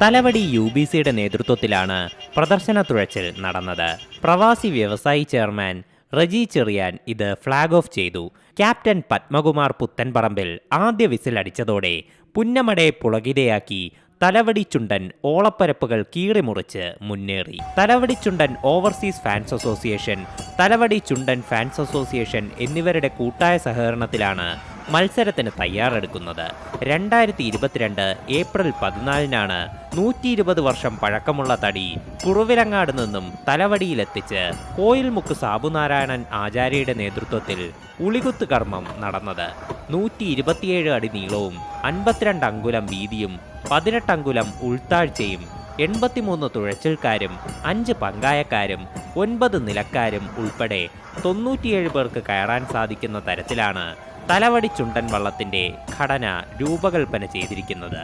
തലവടി UBCയുടെ നേതൃത്വത്തിലാണ് പ്രദർശന തുഴച്ചിൽ നടന്നത്. പ്രവാസി വ്യവസായി ചെയർമാൻ റജി ചെറിയാൻ ഇത് ഫ്ളാഗ് ഓഫ് ചെയ്തു. ക്യാപ്റ്റൻ പത്മകുമാർ പുത്തൻപറമ്പിൽ ആദ്യ വിസിലടിച്ചതോടെ പുന്നമടയെ പുളകിതയാക്കി തലവടി ചുണ്ടൻ ഓളപ്പരപ്പുകൾ കീറിമുറിച്ച് മുന്നേറി. തലവടി ചുണ്ടൻ ഓവർസീസ് ഫാൻസ് അസോസിയേഷൻ, തലവടി ചുണ്ടൻ ഫാൻസ് അസോസിയേഷൻ എന്നിവരുടെ കൂട്ടായ സഹകരണത്തിലാണ് മത്സരത്തിന് തയ്യാറെടുക്കുന്നത്. 2022 ഏപ്രിൽ 14-നാണ് 120 വർഷം പഴക്കമുള്ള തടി കുറുവിലങ്ങാട് നിന്നും തലവടിയിലെത്തിച്ച് കോയിൽമുക്ക് സാബുനാരായണൻ ആചാര്യയുടെ നേതൃത്വത്തിൽ ഉളികുത്ത് കർമ്മം നടന്നത്. 127 അടി നീളവും 52 അങ്കുലം വീതിയും 18 അങ്കുലം ഉൾത്താഴ്ചയും 83 തുഴച്ചിൽക്കാരും 5 പങ്കായക്കാരും 9 നിലക്കാരും ഉൾപ്പെടെ 97 പേർക്ക് കയറാൻ സാധിക്കുന്ന തരത്തിലാണ് തലവടി ചുണ്ടൻ വള്ളത്തിന്റെ ഘടന രൂപകൽപ്പന ചെയ്തിരിക്കുന്നത്.